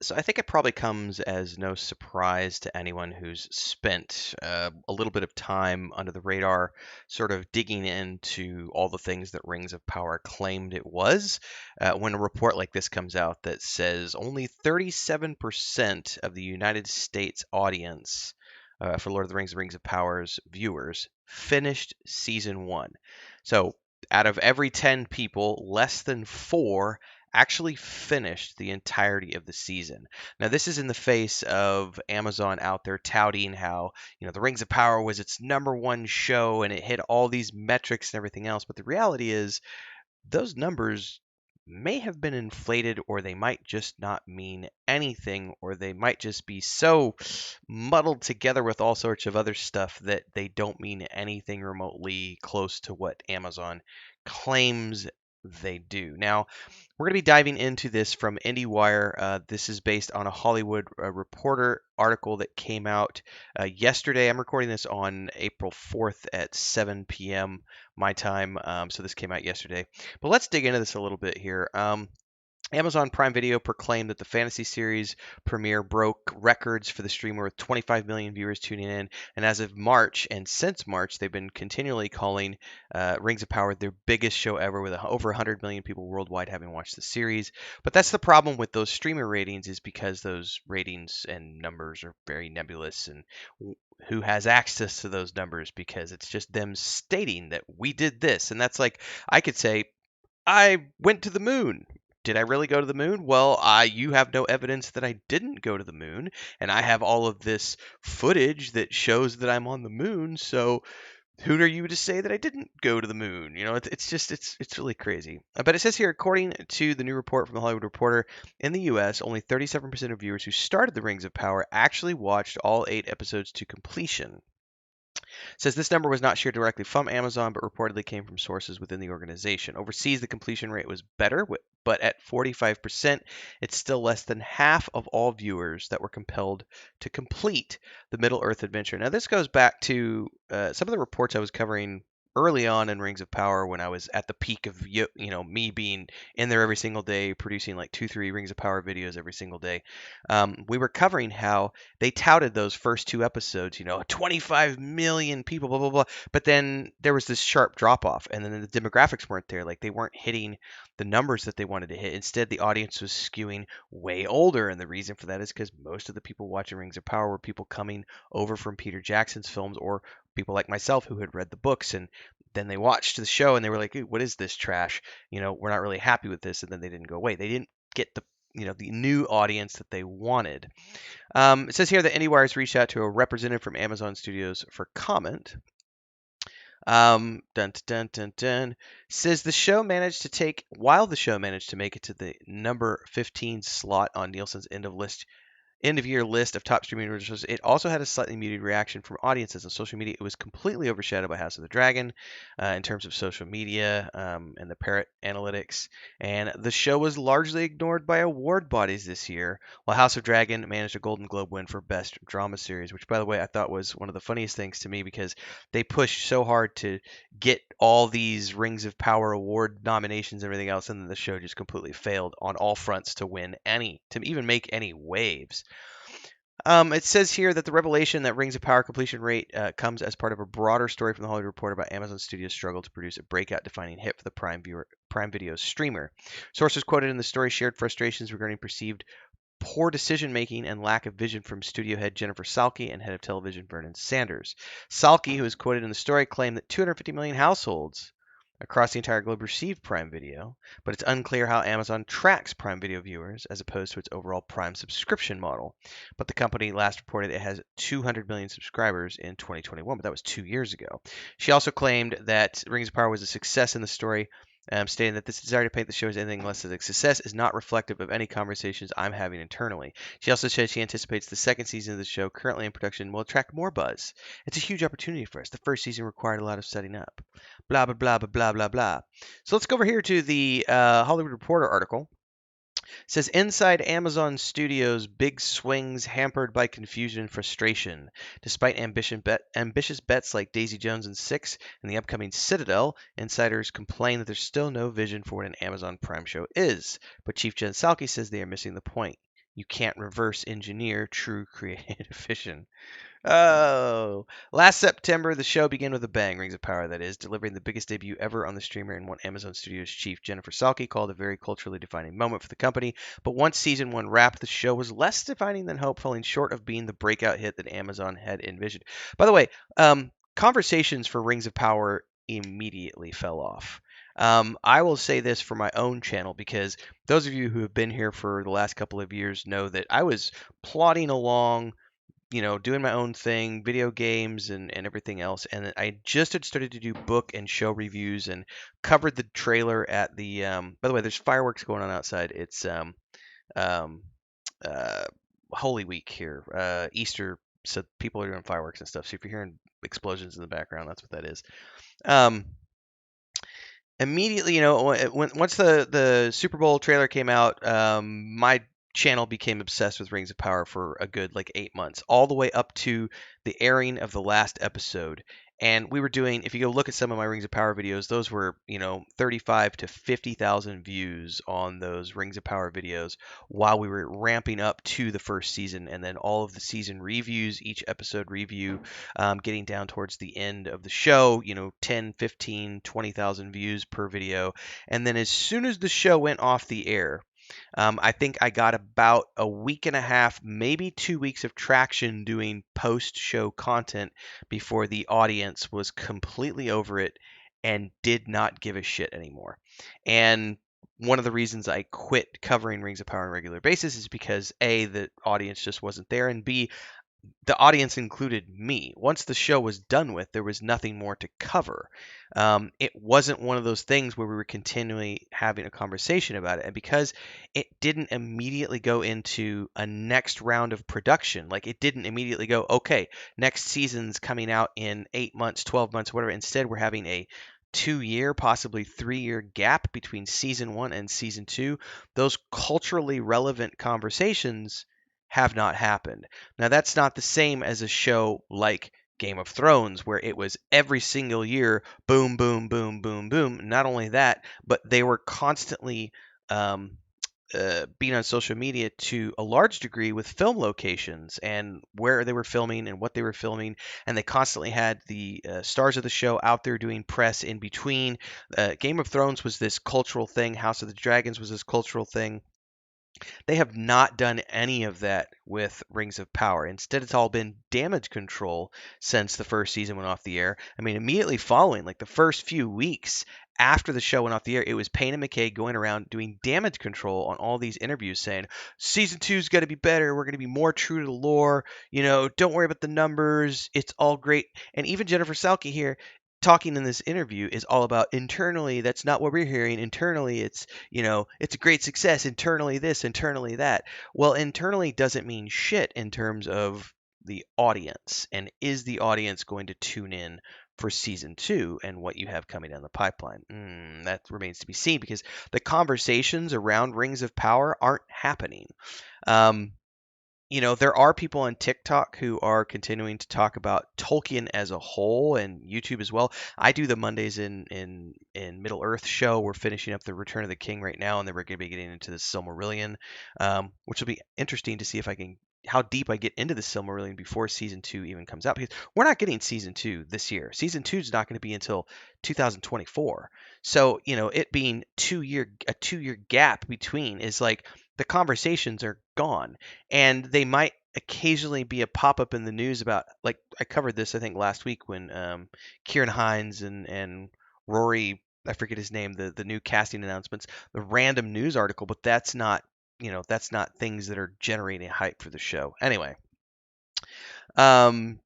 So I think it probably comes as no surprise to anyone who's spent a little bit of time under the radar, sort of digging into all the things that Rings of Power claimed it was, when a report like this comes out that says only 37% of the United States audience for Lord of the Rings and Rings of Power's viewers finished season one. So out of every 10 people, less than four actually finished the entirety of the season. Now, this is in the face of Amazon out there touting how, The Rings of Power was its number one show and it hit all these metrics and everything else. But the reality is, those numbers may have been inflated, or they might just not mean anything, or they might just be so muddled together with all sorts of other stuff that they don't mean anything remotely close to what Amazon claims they do. Now, we're going to be diving into this from IndieWire. This is based on a Hollywood Reporter article that came out yesterday. I'm recording this on April 4th at 7 p.m. my time, so this came out yesterday. But let's dig into this a little bit here. Amazon Prime Video proclaimed that the fantasy series premiere broke records for the streamer with 25 million viewers tuning in. And as of March, and since March, they've been continually calling Rings of Power their biggest show ever, with over 100 million people worldwide having watched the series. But that's the problem with those streamer ratings, is because those ratings and numbers are very nebulous, and who has access to those numbers, because it's just them stating that we did this. And that's like, I could say, I went to the moon. Did I really go to the moon? Well, you have no evidence that I didn't go to the moon, and I have all of this footage that shows that I'm on the moon. So who are you to say that I didn't go to the moon? It's really crazy. But it says here, according to the new report from the Hollywood Reporter, in the U.S., only 37% of viewers who started the Rings of Power actually watched all 8 episodes to completion. Says this number was not shared directly from Amazon, but reportedly came from sources within the organization. Overseas, the completion rate was better, but at 45%, it's still less than half of all viewers that were compelled to complete the Middle Earth adventure. Now, this goes back to some of the reports I was covering early on in Rings of Power, when I was at the peak of me being in there every single day, producing like 2-3 Rings of Power videos every single day. We were covering how they touted those first 2 episodes, 25 million people, blah blah blah. But then there was this sharp drop off, and then the demographics weren't there. Like, they weren't hitting the numbers that they wanted to hit. Instead, the audience was skewing way older, and the reason for that is because most of the people watching Rings of Power were people coming over from Peter Jackson's films, or people like myself who had read the books, and then they watched the show and they were like, "What is this trash? We're not really happy with this." And then they didn't go away. They didn't get the new audience that they wanted. It says here that IndieWire's reached out to a representative from Amazon Studios for comment. Dun, dun, dun, dun. Says while the show managed to make it to the number 15 slot on Nielsen's end of year list of top streaming originals, it also had a slightly muted reaction from audiences on social media. It was completely overshadowed by House of the Dragon in terms of social media and the Parrot analytics. And the show was largely ignored by award bodies this year, while House of Dragon managed a Golden Globe win for Best Drama Series, which, by the way, I thought was one of the funniest things to me, because they pushed so hard to get all these Rings of Power award nominations and everything else, and then the show just completely failed on all fronts to even make any waves. It says here that the revelation that Rings of Power completion rate comes as part of a broader story from the Hollywood Reporter about Amazon Studios' struggle to produce a breakout-defining hit for the Prime Video streamer. Sources quoted in the story shared frustrations regarding perceived poor decision-making and lack of vision from studio head Jennifer Salke and head of television Vernon Sanders. Salke, who is quoted in the story, claimed that 250 million households across the entire globe receive Prime Video, but it's unclear how Amazon tracks Prime Video viewers as opposed to its overall Prime subscription model. But the company last reported it has 200 million subscribers in 2021, but that was 2 years ago. She also claimed that Rings of Power was a success in the story, stating that this desire to paint the show as anything less than a success is not reflective of any conversations I'm having internally. She also said she anticipates the second season of the show, currently in production, will attract more buzz. It's a huge opportunity for us. The first season required a lot of setting up. Blah, blah, blah, blah, blah, blah, blah. So let's go over here to the Hollywood Reporter article. It says, inside Amazon Studios, big swings hampered by confusion and frustration. Despite ambitious bets like Daisy Jones and Six and the upcoming Citadel, insiders complain that there's still no vision for what an Amazon Prime show is. But Chief Jen Salke says they are missing the point. You can't reverse engineer true creative vision. Oh, last September, the show began with a bang. Rings of Power, that is, delivering the biggest debut ever on the streamer and what Amazon Studios chief Jennifer Salke called a very culturally defining moment for the company. But once season one wrapped, the show was less defining than hope, falling short of being the breakout hit that Amazon had envisioned. By the way, conversations for Rings of Power immediately fell off. I will say this for my own channel because those of you who have been here for the last couple of years know that I was plodding along, doing my own thing, video games and everything else. And I just had started to do book and show reviews and covered the trailer at the. By the way, there's fireworks going on outside. It's um, uh, Holy Week here, Easter. So people are doing fireworks and stuff. So if you're hearing explosions in the background, that's what that is. Um, Immediately, once the Super Bowl trailer came out, my channel became obsessed with Rings of Power for a good like 8 months, all the way up to the airing of the last episode. And we were doing, if you go look at some of my Rings of Power videos, those were, 35 to 50,000 views on those Rings of Power videos while we were ramping up to the first season. And then all of the season reviews, each episode review, getting down towards the end of the show, 10, 15, 20,000 views per video. And then as soon as the show went off the air, I think I got about a week and a half, maybe 2 weeks of traction doing post show content before the audience was completely over it and did not give a shit anymore. And one of the reasons I quit covering Rings of Power on a regular basis is because A, the audience just wasn't there, and B, the audience included me. Once the show was done with, there was nothing more to cover. It wasn't one of those things where we were continually having a conversation about it. And because it didn't immediately go into a next round of production, like it didn't immediately go, okay, next season's coming out in 8 months, 12 months, whatever. Instead, we're having a 2 year, possibly 3 year gap between season one and season two. Those culturally relevant conversations have not happened. Now, that's not the same as a show like Game of Thrones, where it was every single year, boom, boom, boom, boom, boom. Not only that, but they were constantly um, being on social media to a large degree with film locations and where they were filming and what they were filming. And they constantly had the stars of the show out there doing press in between. Game of Thrones was this cultural thing, House of the Dragons was this cultural thing. They have not done any of that with Rings of Power. Instead, it's all been damage control since the first season went off the air. I mean, immediately following, like the first few weeks after the show went off the air, it was Payne and McKay going around doing damage control on all these interviews saying, season two's got to be better. We're going to be more true to the lore. Don't worry about the numbers. It's all great. And even Jennifer Salke here talking in this interview is all about internally. That's not what we're hearing. Internally, it's a great success. Internally, this, internally, that. Well, internally doesn't mean shit in terms of the audience. And is the audience going to tune in for season two and what you have coming down the pipeline? That remains to be seen because the conversations around Rings of Power aren't happening. Um, there are people on TikTok who are continuing to talk about Tolkien as a whole and YouTube as well. I do the Mondays in Middle Earth show. We're finishing up the Return of the King right now, and then we're going to be getting into the Silmarillion, which will be interesting to see if I can how deep I get into the Silmarillion before season two even comes out because we're not getting season two this year. Season two is not going to be until 2024. So it being a 2 year gap between is like the conversations are gone and they might occasionally be a pop-up in the news about, like, I covered this I think last week when Kieran Hines and Rory, I forget his name, the new casting announcements, the random news article, but that's not things that are generating hype for the show anyway. um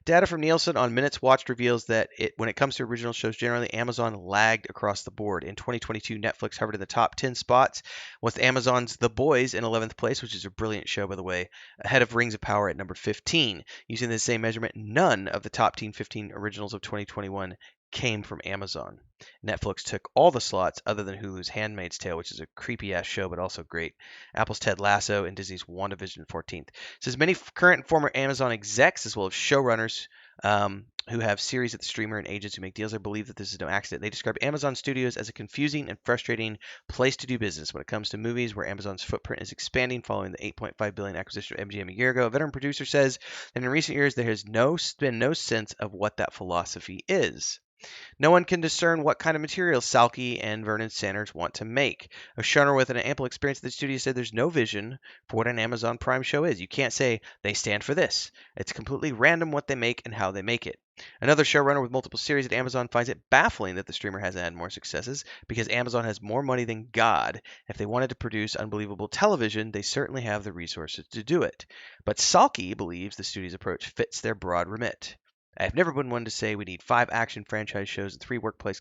Data from Nielsen on minutes watched reveals that when it comes to original shows, generally Amazon lagged across the board. In 2022, Netflix hovered in the top 10 spots, with Amazon's The Boys in 11th place, which is a brilliant show, by the way, ahead of Rings of Power at number 15. Using the same measurement, none of the top 15 originals of 2021 came from Amazon. Netflix took all the slots other than Hulu's Handmaid's Tale, which is a creepy ass show but also great, Apple's Ted Lasso, and Disney's WandaVision 14th. Says many current and former Amazon execs, as well as showrunners, who have series at the streamer and agents who make deals. I believe that this is no accident. They describe Amazon Studios as a confusing and frustrating place to do business when it comes to movies, where Amazon's footprint is expanding following the 8.5 billion acquisition of MGM a year ago. A veteran producer says that in recent years there has been no sense of what that philosophy is. No one can discern what kind of material Salke and Vernon Sanders want to make. A showrunner with an ample experience at the studio said there's no vision for what an Amazon Prime show is. You can't say they stand for this. It's completely random what they make and how they make it. Another showrunner with multiple series at Amazon finds it baffling that the streamer hasn't had more successes because Amazon has more money than God. If they wanted to produce unbelievable television, they certainly have the resources to do it. But Salke believes the studio's approach fits their broad remit. I've never been one to say we need 5 action franchise shows and 3 workplace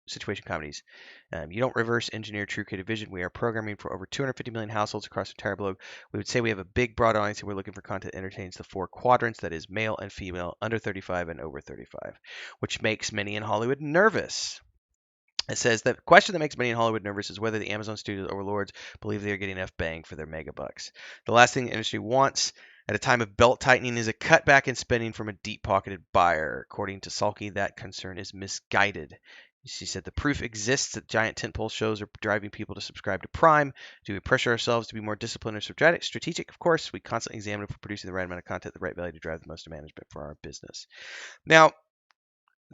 situation comedies. You don't reverse engineer true creative vision. We are programming for over 250 million households across the entire globe. We would say we have a big, broad audience, and we're looking for content that entertains the 4 quadrants, that is, male and female, under 35 and over 35, which makes many in Hollywood nervous. It says the question that makes many in Hollywood nervous is whether the Amazon studio overlords believe they are getting enough bang for their mega bucks. The last thing the industry wants at a time of belt tightening is a cutback in spending from a deep-pocketed buyer. According to Salke, that concern is misguided. She said the proof exists that giant tentpole shows are driving people to subscribe to Prime. Do we pressure ourselves to be more disciplined or strategic? Of course, we constantly examine if we're producing the right amount of content, the right value to drive the most management for our business. Now,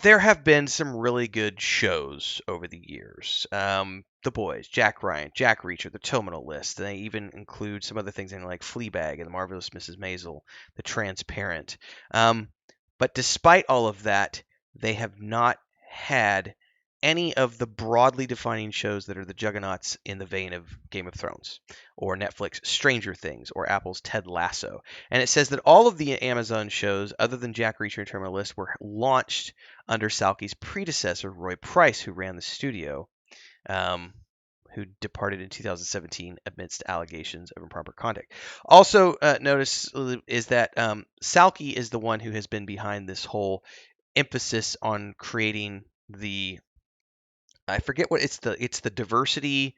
there have been some really good shows over the years. The Boys, Jack Ryan, Jack Reacher, The Terminal List. They even include some other things in like Fleabag and The Marvelous Mrs. Maisel, The Transparent. But despite all of that, they have not had any of the broadly defining shows that are the juggernauts in the vein of Game of Thrones or Netflix Stranger Things or Apple's Ted Lasso. And it says that all of the Amazon shows, other than Jack Reacher and Terminal List, were launched under Salke's predecessor, Roy Price, who ran the studio, who departed in 2017 amidst allegations of improper conduct. Also, notice is that Salke is the one who has been behind this whole emphasis on creating the I forget what it's the diversity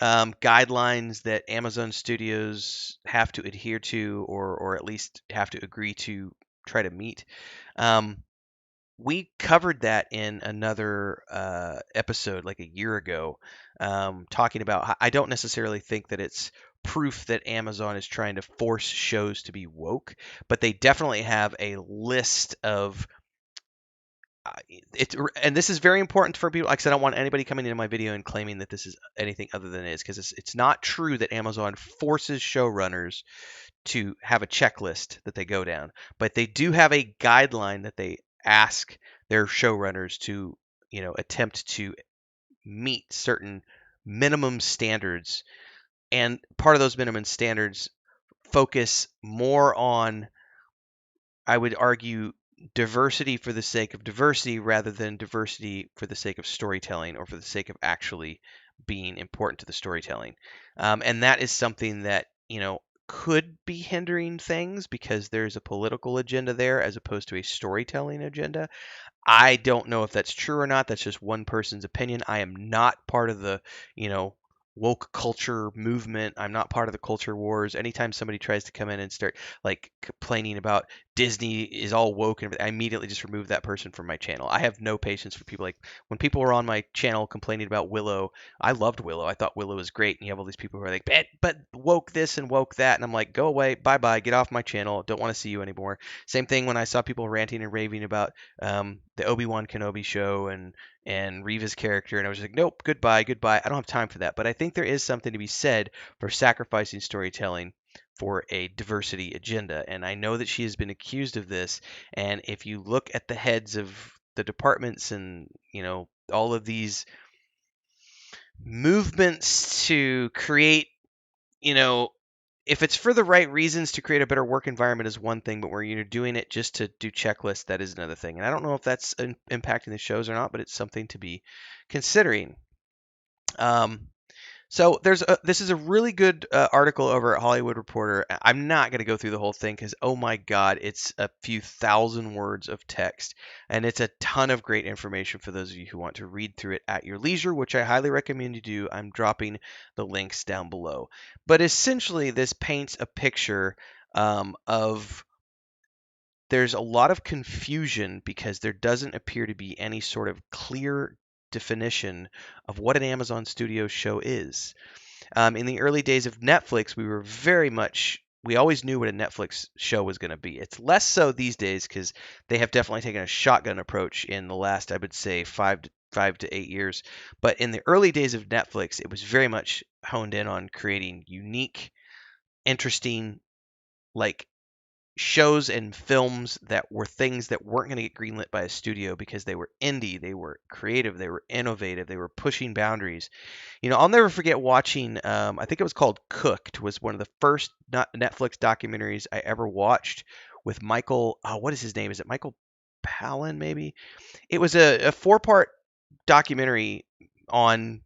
guidelines that Amazon Studios have to adhere to, or at least have to agree to try to meet. Um, we covered that in another episode like a year ago, talking about. I don't necessarily think that it's proof that Amazon is trying to force shows to be woke, but they definitely have a list of and this is very important for people. Like I said, I don't want anybody coming into my video and claiming that this is anything other than it is, because it's not true that Amazon forces showrunners to have a checklist that they go down, but they do have a guideline that they ask their showrunners to, attempt to meet certain minimum standards, and part of those minimum standards focus more on, I would argue, diversity for the sake of diversity rather than diversity for the sake of storytelling or for the sake of actually being important to the storytelling. And that is something that, could be hindering things because there's a political agenda there as opposed to a storytelling agenda. I don't know if that's true or not. That's just one person's opinion. I am not part of the, woke culture movement. I'm not part of the culture wars. Anytime somebody tries to come in and start like complaining about Disney is all woke and everything, I immediately just remove that person from my channel. I have no patience for people like when people were on my channel complaining about Willow. I loved Willow. I thought Willow was great. And you have all these people who are like, but woke this and woke that. And I'm like, go away. Bye bye. Get off my channel. Don't want to see you anymore. Same thing when I saw people ranting and raving about the Obi-Wan Kenobi show and Reva's character, and I was just like, nope, goodbye, goodbye. I don't have time for that. But I think there is something to be said for sacrificing storytelling for a diversity agenda. And I know that she has been accused of this. And if you look at the heads of the departments and, all of these movements to create, you know, if it's for the right reasons to create a better work environment is one thing, but where you're doing it just to do checklists, that is another thing. And I don't know if that's impacting the shows or not, but it's something to be considering. Um, so this is a really good article over at Hollywood Reporter. I'm not going to go through the whole thing because, oh my God, it's a few thousand words of text, and it's a ton of great information for those of you who want to read through it at your leisure, which I highly recommend you do. I'm dropping the links down below. But essentially, this paints a picture of there's a lot of confusion because there doesn't appear to be any sort of clear definition of what an Amazon Studios show is. In the early days of Netflix, we always knew what a Netflix show was going to be. It's less so these days because they have definitely taken a shotgun approach in the last, I would say, 5 to 8 years. But in the early days of Netflix, it was very much honed in on creating unique, interesting, like shows and films that were things that weren't going to get greenlit by a studio because they were indie, they were creative, they were innovative, they were pushing boundaries. I'll never forget watching. I think it was called Cooked. Was one of the first Netflix documentaries I ever watched with Michael. What is his name? Is it Michael Palin? Maybe it was a four-part documentary on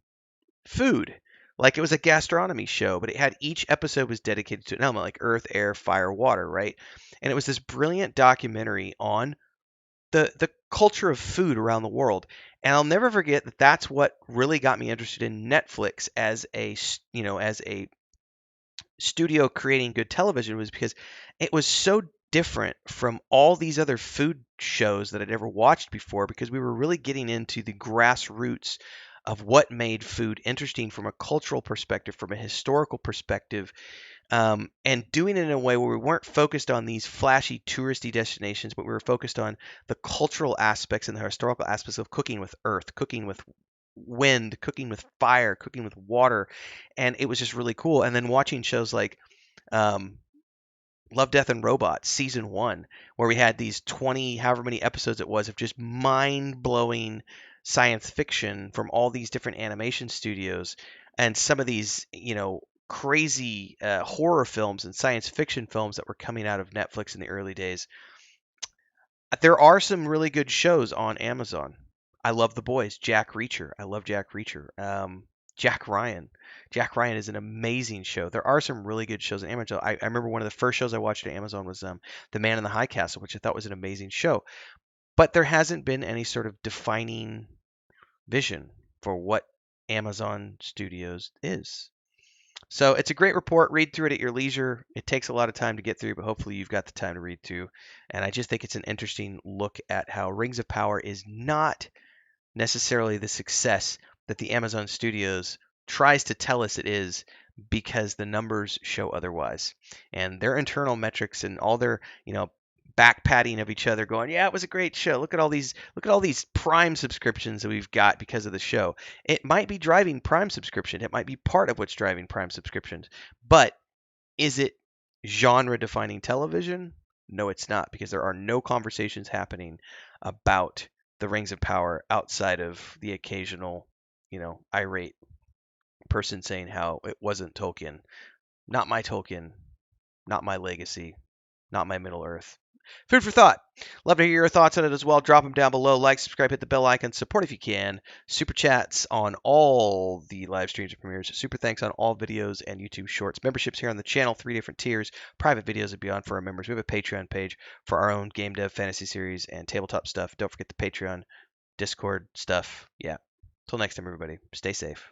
food. Like it was a gastronomy show, but it had each episode was dedicated to an element like earth, air, fire, water, right? And it was this brilliant documentary on the culture of food around the world. And I'll never forget that that's what really got me interested in Netflix as a studio creating good television, was because it was so different from all these other food shows that I'd ever watched before, because we were really getting into the grassroots of what made food interesting from a cultural perspective, from a historical perspective, and doing it in a way where we weren't focused on these flashy touristy destinations, but we were focused on the cultural aspects and the historical aspects of cooking with earth, cooking with wind, cooking with fire, cooking with water, and it was just really cool. And then watching shows like um, Love, Death, and Robots season one, where we had these 20, however many episodes it was, of just mind blowing science fiction from all these different animation studios, and some of these, crazy horror films and science fiction films that were coming out of Netflix in the early days. There are some really good shows on Amazon. I love The Boys. Jack Reacher. I love Jack Reacher. Jack Ryan. Jack Ryan is an amazing show. There are some really good shows on Amazon. I remember one of the first shows I watched on Amazon was The Man in the High Castle, which I thought was an amazing show. But there hasn't been any sort of defining vision for what Amazon Studios is. So it's a great report. Read through it at your leisure. It takes a lot of time to get through, but hopefully you've got the time to read through. And I just think it's an interesting look at how Rings of Power is not necessarily the success that the Amazon Studios tries to tell us it is, because the numbers show otherwise. And their internal metrics and all their, back patting of each other, going, yeah, it was a great show. Look at all these Prime subscriptions that we've got because of the show. It might be driving Prime subscription. It might be part of what's driving Prime subscriptions. But is it genre defining television? No, it's not, because there are no conversations happening about the Rings of Power outside of the occasional, irate person saying how it wasn't Tolkien. Not my Tolkien, not my legacy, not my Middle Earth. Food for thought. Love to hear your thoughts on it as well. Drop them down below. Like, subscribe, hit the bell icon. Support if you can. Super chats on all the live streams and premieres. Super thanks on all videos and YouTube shorts. Memberships here on the channel, 3 different tiers. Private videos and beyond for our members. We have a Patreon page for our own game dev fantasy series and tabletop stuff. Don't forget the Patreon, Discord stuff. Yeah. Till next time, everybody. Stay safe.